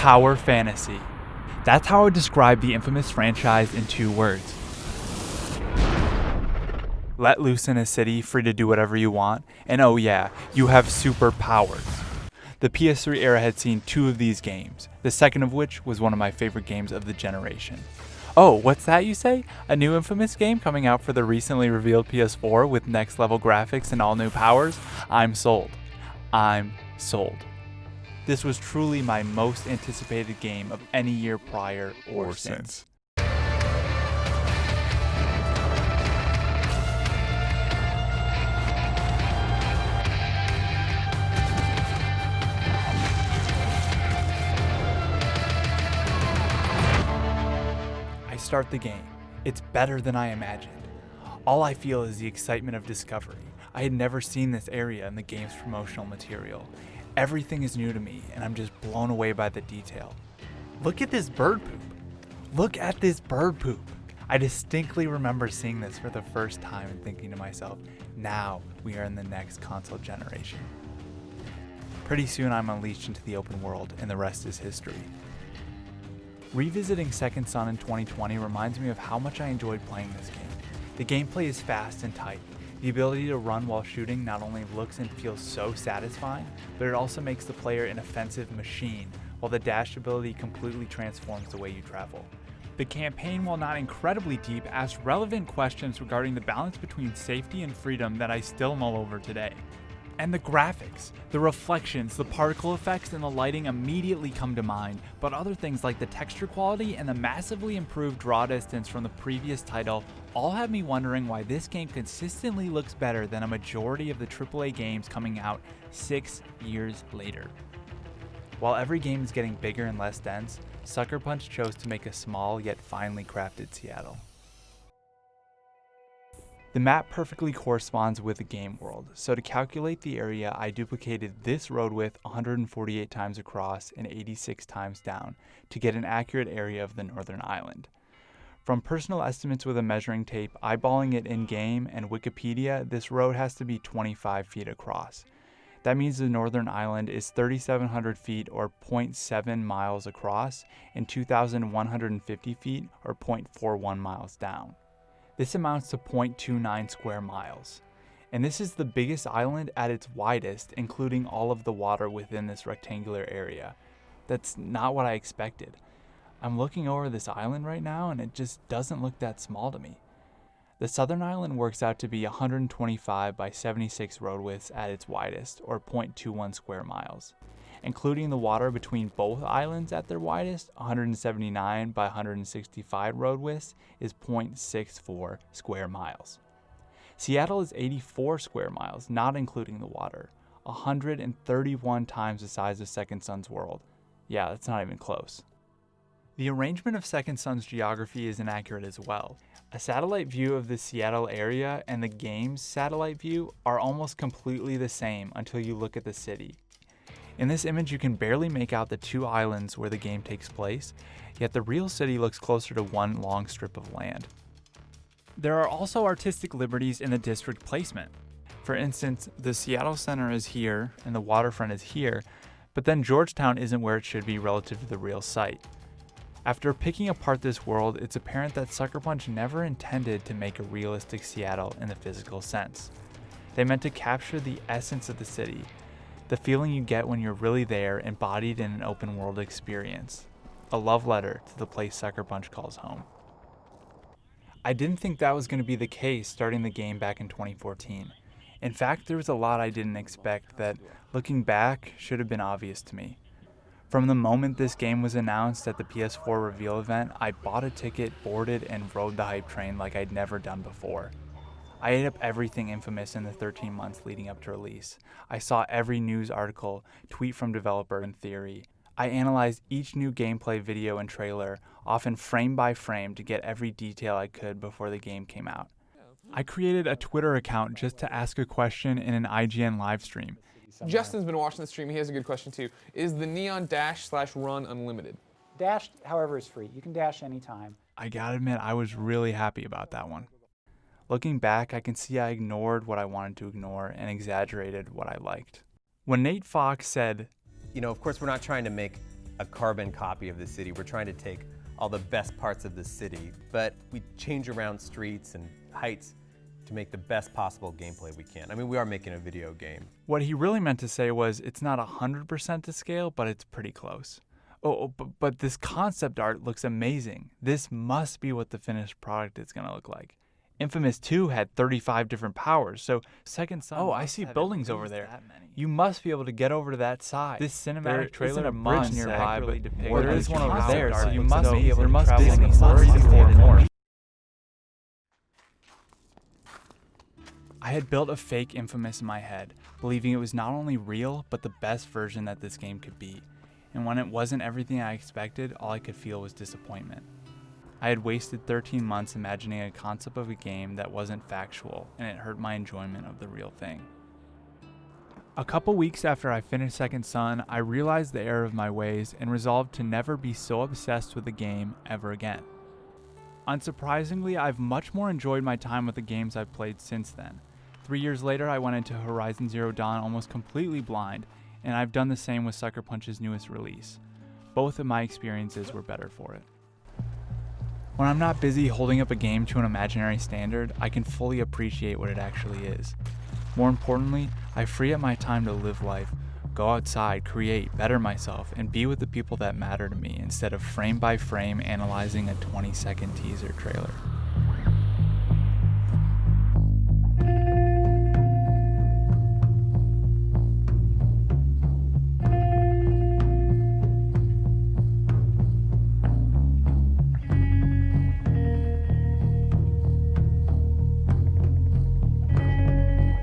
Power fantasy. That's how I would describe the infamous franchise in 2 words. Let loose in a city, free to do whatever you want, and oh yeah, you have superpowers. The PS3 era had seen 2 of these games, the second of which was one of my favorite games of the generation. Oh, what's that you say? A new Infamous game coming out for the recently revealed PS4 with next level graphics and all new powers? I'm sold. I'm sold. This was truly my most anticipated game of any year prior or since. I start the game. It's better than I imagined. All I feel is the excitement of discovery. I had never seen this area in the game's promotional material. Everything is new to me, and I'm just blown away by the detail. Look at this bird poop. Look at this bird poop. I distinctly remember seeing this for the first time and thinking to myself, now we are in the next console generation. Pretty soon I'm unleashed into the open world, and the rest is history. Revisiting Second Son in 2020 reminds me of how much I enjoyed playing this game. The gameplay is fast and tight. The ability to run while shooting not only looks and feels so satisfying, but it also makes the player an offensive machine, while the dash ability completely transforms the way you travel. The campaign, while not incredibly deep, asks relevant questions regarding the balance between safety and freedom that I still mull over today. And the graphics, the reflections, the particle effects, and the lighting immediately come to mind, but other things like the texture quality and the massively improved draw distance from the previous title all have me wondering why this game consistently looks better than a majority of the AAA games coming out 6 years later. While every game is getting bigger and less dense, Sucker Punch chose to make a small yet finely crafted Seattle. The map perfectly corresponds with the game world, so to calculate the area I duplicated this road width 148 times across and 86 times down to get an accurate area of the northern island. From personal estimates with a measuring tape, eyeballing it in-game, and Wikipedia, this road has to be 25 feet across. That means the northern island is 3,700 feet or 0.7 miles across and 2,150 feet or 0.41 miles down. This amounts to 0.29 square miles. And this is the biggest island at its widest, including all of the water within this rectangular area. That's not what I expected. I'm looking over this island right now and it just doesn't look that small to me. The southern island works out to be 125 by 76 road widths at its widest, or 0.21 square miles. Including the water between both islands at their widest, 179 by 165 road widths is 0.64 square miles. Seattle is 84 square miles, not including the water, 131 times the size of Second Son's world. Yeah, that's not even close. The arrangement of Second Son's geography is inaccurate as well. A satellite view of the Seattle area and the game's satellite view are almost completely the same until you look at the city. In this image you can barely make out the 2 islands where the game takes place, yet the real city looks closer to one long strip of land. There are also artistic liberties in the district placement. For instance, the Seattle Center is here and the waterfront is here, but then Georgetown isn't where it should be relative to the real site. After picking apart this world, it's apparent that Sucker Punch never intended to make a realistic Seattle in the physical sense. They meant to capture the essence of the city, the feeling you get when you're really there, embodied in an open world experience. A love letter to the place Sucker Punch calls home. I didn't think that was going to be the case starting the game back in 2014. In fact, there was a lot I didn't expect that, looking back, should have been obvious to me. From the moment this game was announced at the PS4 reveal event, I bought a ticket, boarded, and rode the hype train like I'd never done before. I ate up everything Infamous in the 13 months leading up to release. I saw every news article, tweet from developer, and theory. I analyzed each new gameplay video and trailer, often frame by frame, to get every detail I could before the game came out. I created a Twitter account just to ask a question in an IGN livestream. Justin's been watching the stream. He has a good question too. Is the Neon dash/run unlimited? Dash, however, is free. You can dash anytime. I gotta admit, I was really happy about that one. Looking back, I can see I ignored what I wanted to ignore and exaggerated what I liked. When Nate Fox said, of course we're not trying to make a carbon copy of the city. We're trying to take all the best parts of the city, but we change around streets and heights to make the best possible gameplay we can. I mean, we are making a video game. What he really meant to say was it's not 100% to scale, but it's pretty close. But this concept art looks amazing. This must be what the finished product is going to look like. Infamous 2 had 35 different powers, so Second Son. Oh, I see buildings over there. You must be able to get over to that side. This cinematic trailer, a bridge nearby, but there is one over there, so you must be able to travel in the north. I had built a fake Infamous in my head, believing it was not only real, but the best version that this game could be. And when it wasn't everything I expected, all I could feel was disappointment. I had wasted 13 months imagining a concept of a game that wasn't factual, and it hurt my enjoyment of the real thing. A couple weeks after I finished Second Son, I realized the error of my ways and resolved to never be so obsessed with a game ever again. Unsurprisingly, I've much more enjoyed my time with the games I've played since then. 3 years later, I went into Horizon Zero Dawn almost completely blind, and I've done the same with Sucker Punch's newest release. Both of my experiences were better for it. When I'm not busy holding up a game to an imaginary standard, I can fully appreciate what it actually is. More importantly, I free up my time to live life, go outside, create, better myself, and be with the people that matter to me instead of frame by frame analyzing a 20-second teaser trailer.